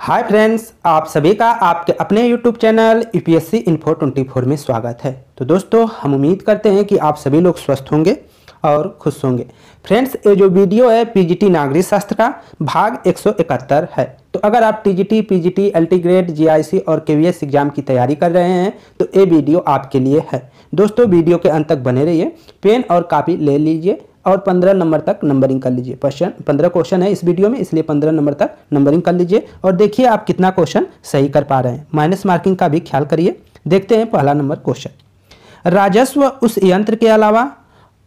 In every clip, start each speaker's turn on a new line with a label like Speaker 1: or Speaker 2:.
Speaker 1: Hi friends, आप सभी का आपके अपने यूट्यूब चैनल यूपीएससी इन्फो 24 में स्वागत है। तो दोस्तों, हम उम्मीद करते हैं कि आप सभी लोग स्वस्थ होंगे और खुश होंगे। फ्रेंड्स, ये जो वीडियो है पीजीटी नागरिक शास्त्र का भाग 171 है। तो अगर आप TGT, PGT, LT grade, GIC और केवीएस एग्जाम की तैयारी कर रहे हैं तो ये वीडियो आपके लिए है। दोस्तों, वीडियो के अंत तक बने रहिए, पेन और कापी ले लीजिए और 15 नंबर तक नंबरिंग कर लीजिए। 15 क्वेश्चन है इस वीडियो में, इसलिए 15 नंबर तक नंबरिंग कर लीजिए और देखिए आप कितना क्वेश्चन सही कर पा रहे हैं। माइनस मार्किंग का भी ख्याल करिए। देखते हैं पहला नंबर क्वेश्चन। राजस्व उस यंत्र के अलावा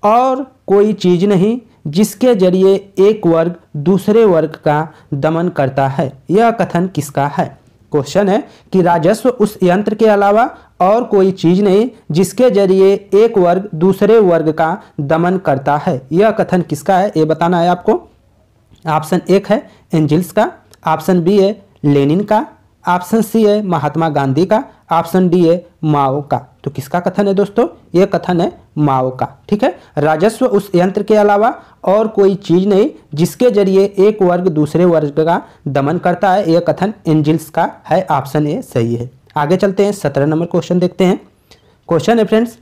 Speaker 1: और कोई चीज नहीं जिसके जरिए एक वर्ग दूसरे वर्ग का दमन करता है, यह कथन किसका है? क्वेश्चन है कि राजस्व उस यंत्र के अलावा और कोई चीज नहीं जिसके जरिए एक वर्ग दूसरे वर्ग का दमन करता है, यह कथन किसका है ये बताना है आपको। ऑप्शन 1 है एंजिल्स का, ऑप्शन बी है लेनिन का, ऑप्शन सी है महात्मा गांधी का, ऑप्शन डी है माओ का। तो किसका कथन है दोस्तों? यह कथन है माओ का। ठीक है, राजस्व उस यंत्र के अलावा और कोई चीज नहीं जिसके जरिए एक वर्ग दूसरे वर्ग का दमन करता है, यह कथन एंजिल्स का है। ऑप्शन ए सही है। आगे चलते हैं, 17 नंबर क्वेश्चन देखते हैं। क्वेश्चन है फ्रेंड्स,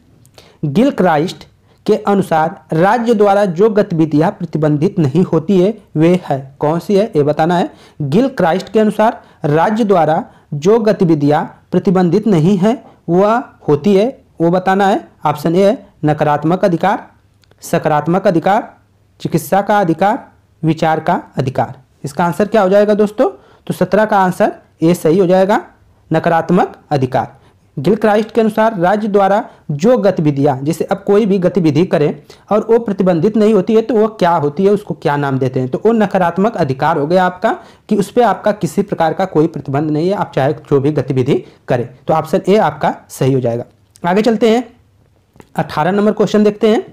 Speaker 1: गिलक्राइस्ट के अनुसार राज्य द्वारा जो गतिविधियां प्रतिबंधित नहीं होती है वे है कौन सी है ये बताना है। गिलक्राइस्ट के अनुसार राज्य द्वारा जो गतिविधियां प्रतिबंधित नहीं है वह होती है, वो बताना है। ऑप्शन ए है नकारात्मक अधिकार, सकारात्मक अधिकार, चिकित्सा का अधिकार, विचार का अधिकार। इसका आंसर क्या हो जाएगा दोस्तों? तो 17 का आंसर ए सही हो जाएगा, नकारात्मक अधिकार। गिलक्राइस्ट के अनुसार राज्य द्वारा जो गतिविधियां, जैसे अब कोई भी गतिविधि करें और वो प्रतिबंधित नहीं होती है तो वो क्या होती है, उसको क्या नाम देते हैं? तो वो नकारात्मक अधिकार हो गया आपका, कि उस पर आपका किसी प्रकार का कोई प्रतिबंध नहीं है, आप चाहे जो भी गतिविधि करें। तो ऑप्शन ए आपका सही हो जाएगा। आगे चलते हैं, 18 नंबर क्वेश्चन देखते हैं।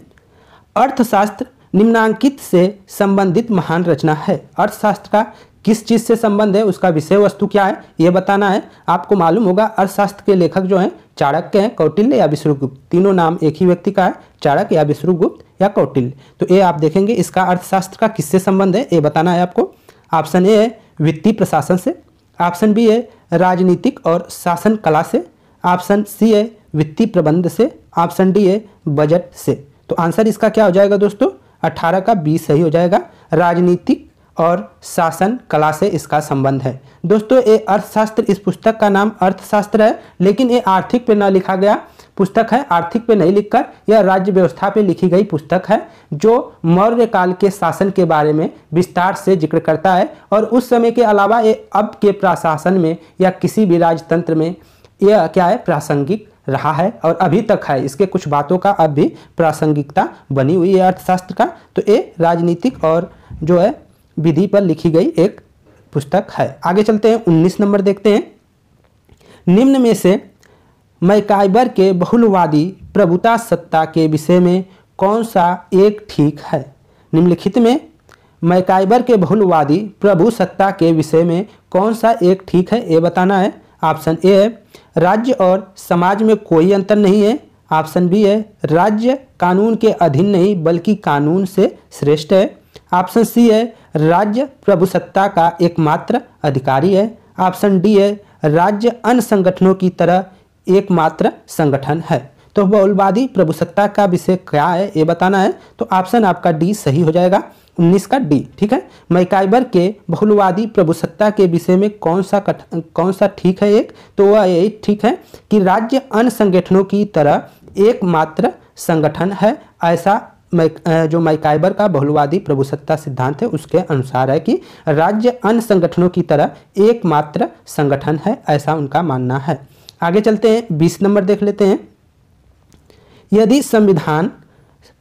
Speaker 1: अर्थशास्त्र निम्नांकित से संबंधित महान रचना है। अर्थशास्त्र का किस चीज से संबंध है, उसका विषय वस्तु क्या है यह बताना है। आपको मालूम होगा अर्थशास्त्र के लेखक जो हैं चाणक्य हैं, कौटिल्य या विश्वगुप्त, तीनों नाम एक ही व्यक्ति का है, चाणक्य या विश्वगुप्त या कौटिल्य। तो ये आप देखेंगे इसका अर्थशास्त्र का किससे संबंध है ये बताना है आपको। ऑप्शन ए है वित्तीय प्रशासन से, ऑप्शन बी है राजनीतिक और शासन कला से, ऑप्शन सी है वित्तीय प्रबंध से, ऑप्शन डी है बजट से। तो आंसर इसका क्या हो जाएगा दोस्तों? 18 का बी सही हो जाएगा, राजनीतिक और शासन कला से इसका संबंध है। दोस्तों, ये अर्थशास्त्र, इस पुस्तक का नाम अर्थशास्त्र है, लेकिन ये आर्थिक पे न लिखा गया पुस्तक है, आर्थिक पे नहीं लिखकर यह राज्य व्यवस्था पे लिखी गई पुस्तक है, जो मौर्य काल के शासन के बारे में विस्तार से जिक्र करता है और उस समय के अलावा ये अब के प्रशासन में या किसी भी राजतंत्र में यह क्या है, प्रासंगिक रहा है और अभी तक है। इसके कुछ बातों का अब भी प्रासंगिकता बनी हुई है अर्थशास्त्र का। तो ये राजनीतिक और जो है विधि पर लिखी गई एक पुस्तक है। आगे चलते हैं, 19 नंबर देखते हैं। निम्न में से मैकाइबर के बहुलवादी प्रभुता सत्ता के विषय में कौन सा एक ठीक है? निम्नलिखित में मैकाइबर के बहुलवादी प्रभु सत्ता के विषय में कौन सा एक ठीक है ये बताना है। ऑप्शन ए है राज्य और समाज में कोई अंतर नहीं है, ऑप्शन बी है राज्य कानून के अधीन नहीं बल्कि कानून से श्रेष्ठ है, ऑप्शन सी है राज्य प्रभुसत्ता का एकमात्र अधिकारी है, ऑप्शन डी है राज्य अन्य संगठनों की तरह एकमात्र संगठन है। तो बहुलवादी प्रभुसत्ता का विषय क्या है ये बताना है। तो ऑप्शन आपका डी सही हो जाएगा, 19 का डी। ठीक है, मैकाइबर के बहुलवादी प्रभुसत्ता के विषय में कौन सा ठीक है एक? तो वह यही ठीक है कि राज्य अन्य संगठनों की तरह एकमात्र संगठन है। ऐसा जो मैकाइबर का बहुलवादी प्रभुसत्ता सिद्धांत है उसके अनुसार है कि राज्य अन्य संगठनों की तरह एकमात्र संगठन है, ऐसा उनका मानना है। आगे चलते हैं, 20 नंबर देख लेते हैं। यदि संविधान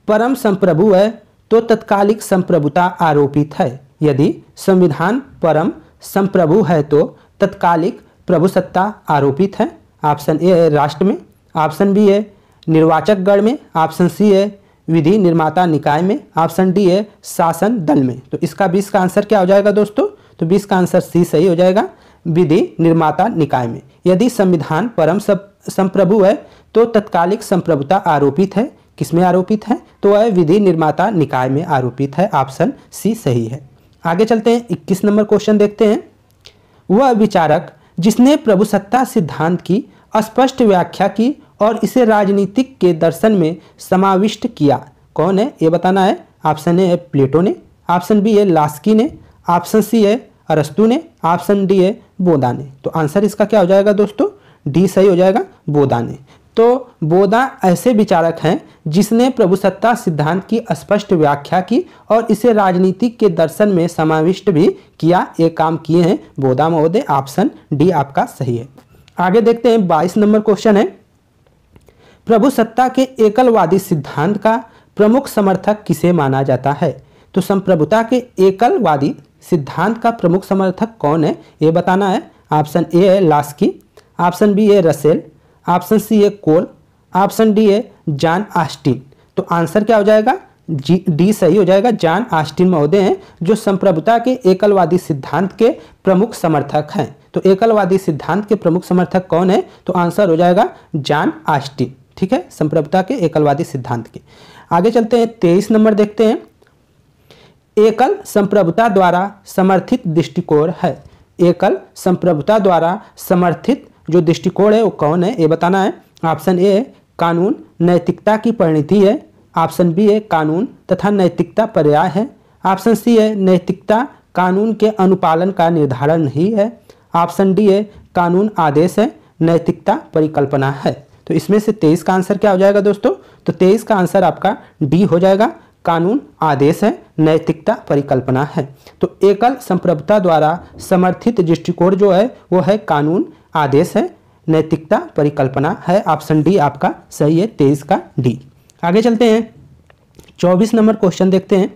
Speaker 1: परम संप्रभु है तो तत्कालिक संप्रभुता आरोपित है। यदि संविधान परम संप्रभु है तो तत्कालिक प्रभुसत्ता आरोपित है। ऑप्शन ए है राष्ट्र में, ऑप्शन बी है निर्वाचक गण में, ऑप्शन सी है विधि निर्माता निकाय में, ऑप्शन डी है शासन दल में। तो इसका 20 का आंसर क्या हो जाएगा दोस्तों? तो 20 का आंसर सी सही हो जाएगा, विधि निर्माता निकाय में। यदि संविधान परम संप्रभु है तो तत्कालिक संप्रभुता आरोपित है। किसमें आरोपित है? तो वह विधि निर्माता निकाय में आरोपित है। ऑप्शन सी सही है। आगे चलते हैं, 21 नंबर क्वेश्चन देखते हैं। वह विचारक जिसने प्रभुसत्ता सिद्धांत की स्पष्ट व्याख्या की और इसे राजनीतिक के दर्शन में समाविष्ट किया। कौन है ये बताना है। ऑप्शन ए है प्लेटो ने, ऑप्शन बी है लास्की ने, ऑप्शन सी है अरस्तु ने, ऑप्शन डी है बोधा ने। तो आंसर इसका क्या हो जाएगा दोस्तों, डी सही हो जाएगा, बोधा ने। तो बोधा ऐसे विचारक हैं जिसने प्रभुसत्ता सिद्धांत की स्पष्ट व्याख्या की और इसे राजनीतिक के दर्शन में समाविष्ट भी किया। ये काम किए हैं बोधा महोदय। ऑप्शन डी आपका सही है। आगे देखते हैं 22 नंबर क्वेश्चन है, प्रभुसत्ता के एकलवादी सिद्धांत का प्रमुख समर्थक किसे माना जाता है। तो संप्रभुता के एकलवादी सिद्धांत का प्रमुख समर्थक कौन है ये बताना है। ऑप्शन ए है लास्की, ऑप्शन बी है रसेल, ऑप्शन सी है कोल, ऑप्शन डी है जॉन ऑस्टिन। तो आंसर क्या हो जाएगा, डी सही हो जाएगा। जॉन ऑस्टिन महोदय हैं जो संप्रभुता के एकलवादी सिद्धांत के प्रमुख समर्थक हैं। तो एकलवादी सिद्धांत के प्रमुख समर्थक कौन है, तो आंसर हो जाएगा जॉन ऑस्टिन। ठीक है, संप्रभुता के एकलवादी सिद्धांत के। आगे चलते हैं 23 नंबर देखते हैं, एकल संप्रभुता द्वारा समर्थित दृष्टिकोण है। एकल संप्रभुता द्वारा समर्थित जो दृष्टिकोण है वो कौन है ये बताना है। ऑप्शन ए कानून नैतिकता की परिणति है, ऑप्शन बी है कानून तथा नैतिकता पर्याय है, ऑप्शन सी है नैतिकता कानून के अनुपालन का निर्धारण नहीं है, ऑप्शन डी है कानून आदेश है, नैतिकता परिकल्पना है। तो इसमें से 23 का आंसर क्या हो जाएगा दोस्तों, तो 23 का आंसर आपका डी हो जाएगा, कानून आदेश है, नैतिकता परिकल्पना है। तो एकल संप्रभुता द्वारा समर्थित दृष्टिकोण जो है वो है कानून आदेश है, नैतिकता परिकल्पना है। ऑप्शन डी आपका सही है, 23 का डी। आगे चलते हैं 24 नंबर क्वेश्चन देखते हैं,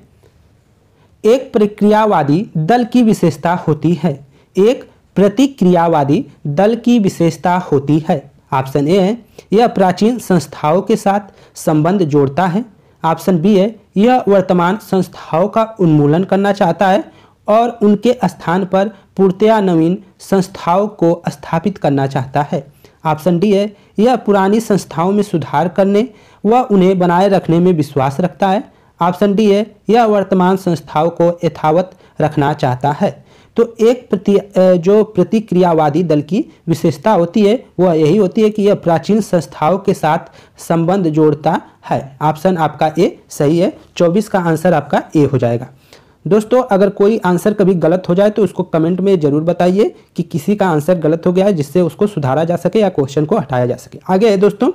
Speaker 1: एक प्रतिक्रियावादी दल की विशेषता होती है। एक प्रतिक्रियावादी दल की विशेषता होती है। ऑप्शन ए है यह प्राचीन संस्थाओं के साथ संबंध जोड़ता है, ऑप्शन बी है यह वर्तमान संस्थाओं का उन्मूलन करना चाहता है और उनके स्थान पर पूर्णतया नवीन संस्थाओं को स्थापित करना चाहता है, ऑप्शन डी है यह पुरानी संस्थाओं में सुधार करने व उन्हें बनाए रखने में विश्वास रखता है, ऑप्शन डी है यह वर्तमान संस्थाओं को यथावत रखना चाहता है। तो एक जो प्रतिक्रियावादी दल की विशेषता होती है वह यही होती है कि यह प्राचीन संस्थाओं के साथ संबंध जोड़ता है। ऑप्शन आपका ए सही है, 24 का आंसर आपका ए हो जाएगा। दोस्तों अगर कोई आंसर कभी गलत हो जाए तो उसको कमेंट में जरूर बताइए कि किसी का आंसर गलत हो गया है, जिससे उसको सुधारा जा सके या क्वेश्चन को हटाया जा सके। आगे है दोस्तों,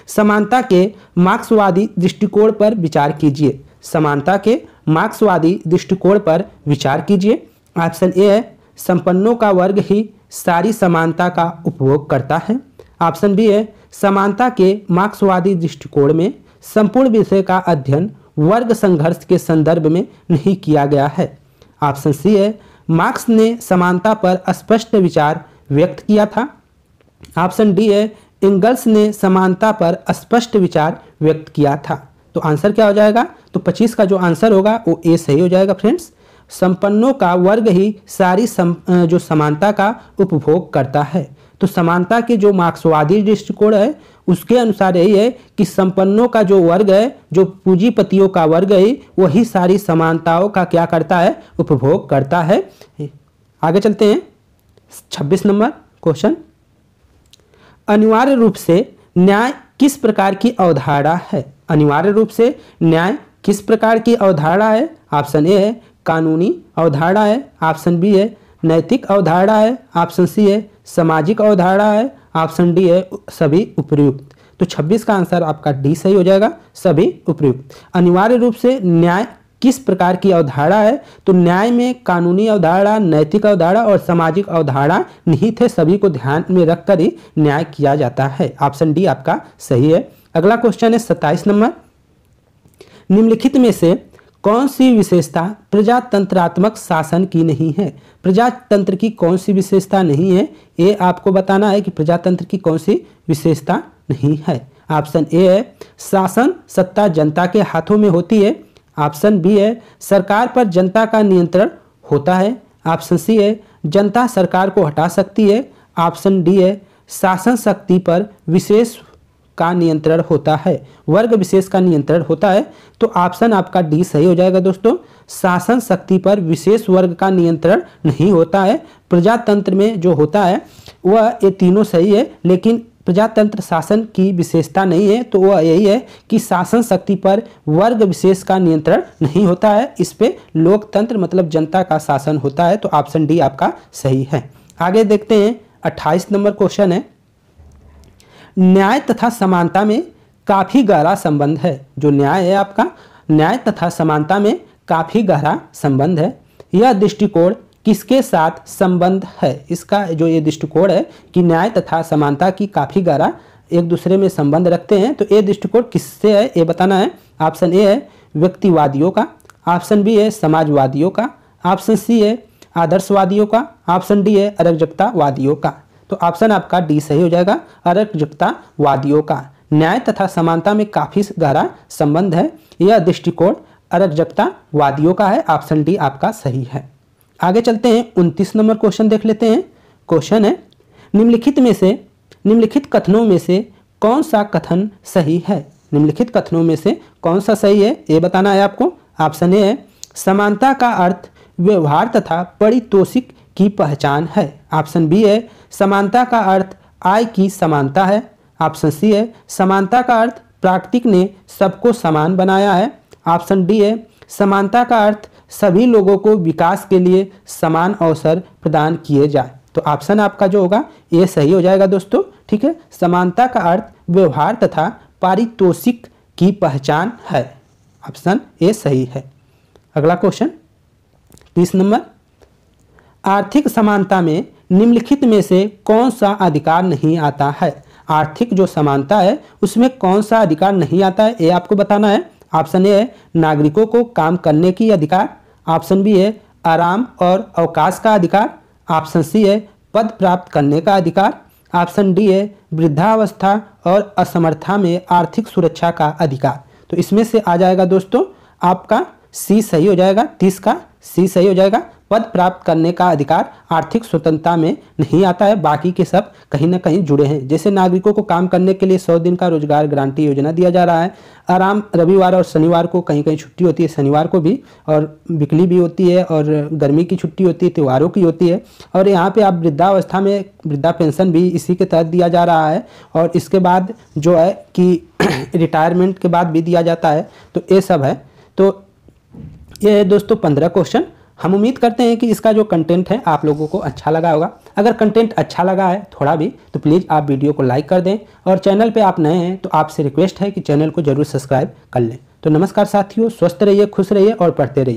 Speaker 1: समानता के मार्क्सवादी दृष्टिकोण पर विचार कीजिए। समानता के मार्क्सवादी दृष्टिकोण पर विचार कीजिए। ऑप्शन ए है संपन्नों का वर्ग ही सारी समानता का उपभोग करता है, ऑप्शन बी है समानता के मार्क्सवादी दृष्टिकोण में संपूर्ण विषय का अध्ययन वर्ग संघर्ष के संदर्भ में नहीं किया गया है, ऑप्शन सी है मार्क्स ने समानता पर स्पष्ट विचार व्यक्त किया था, ऑप्शन डी है एंगल्स ने समानता पर स्पष्ट विचार व्यक्त किया था। तो आंसर क्या हो जाएगा, तो 25 का जो आंसर होगा वो ए सही हो जाएगा फ्रेंड्स। संपन्नों का वर्ग ही सारी जो समानता का उपभोग करता है। तो समानता के जो मार्क्सवादी दृष्टिकोण है उसके अनुसार यही है कि संपन्नों का जो वर्ग है, जो पूंजीपतियों का वर्ग है, वही सारी समानताओं का क्या करता है, उपभोग करता है। आगे चलते हैं 26 नंबर क्वेश्चन, अनिवार्य रूप से न्याय किस प्रकार की अवधारणा है। अनिवार्य रूप से न्याय किस प्रकार की अवधारणा है। ऑप्शन ए है कानूनी अवधारणा है, ऑप्शन बी है नैतिक अवधारणा है, ऑप्शन सी है सामाजिक अवधारणा है, ऑप्शन डी है सभी उपयुक्त। तो 26 का आंसर आपका डी सही हो जाएगा, सभी उपयुक्त। अनिवार्य रूप से न्याय किस प्रकार की अवधारणा है, तो न्याय में कानूनी अवधारणा, नैतिक अवधारणा और सामाजिक अवधारणा निहित है, सभी को ध्यान में रखकर ही न्याय किया जाता है। ऑप्शन डी आपका सही है। अगला क्वेश्चन है 27 नंबर, निम्नलिखित में से कौन सी विशेषता प्रजातंत्रात्मक शासन की नहीं है। प्रजातंत्र की कौन सी विशेषता नहीं है, ये आपको बताना है कि प्रजातंत्र की कौन सी विशेषता नहीं है। ऑप्शन ए है शासन सत्ता जनता के हाथों में होती है, ऑप्शन बी है सरकार पर जनता का नियंत्रण होता है, ऑप्शन सी है जनता सरकार को हटा सकती है, ऑप्शन डी है शासन शक्ति पर विशेष का नियंत्रण होता है, वर्ग विशेष का नियंत्रण होता है। तो ऑप्शन आपका डी सही हो जाएगा दोस्तों। शासन शक्ति पर विशेष वर्ग का नियंत्रण नहीं होता है। प्रजातंत्र में जो होता है वह ये तीनों सही है, लेकिन प्रजातंत्र शासन की विशेषता नहीं है, तो वह यही है कि शासन शक्ति पर वर्ग विशेष का नियंत्रण नहीं होता है। इस पे लोकतंत्र मतलब जनता का शासन होता है। तो ऑप्शन डी आपका सही है। आगे देखते हैं 28 नंबर क्वेश्चन है, न्याय तथा समानता में काफी गहरा संबंध है। जो न्याय है आपका, न्याय तथा समानता में काफी गहरा संबंध है। यह दृष्टिकोण किसके साथ संबंध है? इसका जो ये दृष्टिकोण है कि न्याय तथा समानता की काफी गहरा एक दूसरे में संबंध रखते हैं, तो ये दृष्टिकोण किससे है ये बताना है। ऑप्शन ए है व्यक्तिवादियों का, ऑप्शन बी है समाजवादियों का, ऑप्शन सी है आदर्शवादियों का, ऑप्शन डी है अराजकतावादियों का। तो ऑप्शन आपका डी सही हो जाएगा, अराजकतावादियों का। न्याय तथा समानता में काफी गहरा संबंध है, यह दृष्टिकोण अराजकतावादियों का है। ऑप्शन डी आपका सही है। आगे चलते हैं 29 नंबर क्वेश्चन देख लेते हैं। क्वेश्चन है, निम्नलिखित कथनों में से कौन सा कथन सही है? निम्नलिखित कथनों में से कौन सा सही है ये बताना है आपको। ऑप्शन ए है समानता का अर्थ व्यवहार तथा पारितोषिक की पहचान है। ऑप्शन बी है समानता का अर्थ आय की समानता है। ऑप्शन सी है समानता का अर्थ प्रकृति ने सबको समान बनाया है। ऑप्शन डी है समानता का अर्थ सभी लोगों को विकास के लिए समान अवसर प्रदान किए जाए। तो ऑप्शन आपका जो होगा ये सही हो जाएगा दोस्तों। ठीक है, समानता का अर्थ व्यवहार तथा पारितोषिक की पहचान है। ऑप्शन ए सही है। अगला क्वेश्चन 30 नंबर, आर्थिक समानता में निम्नलिखित में से कौन सा अधिकार नहीं आता है? आर्थिक जो समानता है उसमें कौन सा अधिकार नहीं आता है ये आपको बताना है। ऑप्शन ए है नागरिकों को काम करने की अधिकार, ऑप्शन बी है आराम और अवकाश का अधिकार, ऑप्शन सी है पद प्राप्त करने का अधिकार, ऑप्शन डी है वृद्धावस्था और असमर्था में आर्थिक सुरक्षा का अधिकार। तो इसमें से आ जाएगा दोस्तों आपका सी सही हो जाएगा। 30 का सी सही हो जाएगा। पद प्राप्त करने का अधिकार आर्थिक स्वतंत्रता में नहीं आता है, बाकी के सब कहीं ना कहीं जुड़े हैं। जैसे नागरिकों को काम करने के लिए 100 दिन का रोजगार गारंटी योजना दिया जा रहा है। आराम रविवार और शनिवार को कहीं कहीं छुट्टी होती है, शनिवार को भी, और बिकली भी होती है, और गर्मी की छुट्टी होती है, त्योहारों की होती है। और यहाँ पे आप वृद्धावस्था में वृद्धा पेंशन भी इसी के तहत दिया जा रहा है, और इसके बाद जो है कि रिटायरमेंट के बाद भी दिया जाता है। तो ये सब है। तो ये है दोस्तों 15 क्वेश्चन। हम उम्मीद करते हैं कि इसका जो कंटेंट है आप लोगों को अच्छा लगा होगा। अगर कंटेंट अच्छा लगा है थोड़ा भी तो प्लीज़ आप वीडियो को लाइक कर दें, और चैनल पे आप नए हैं तो आपसे रिक्वेस्ट है कि चैनल को जरूर सब्सक्राइब कर लें। तो नमस्कार साथियों, स्वस्थ रहिए, खुश रहिए और पढ़ते रहिए।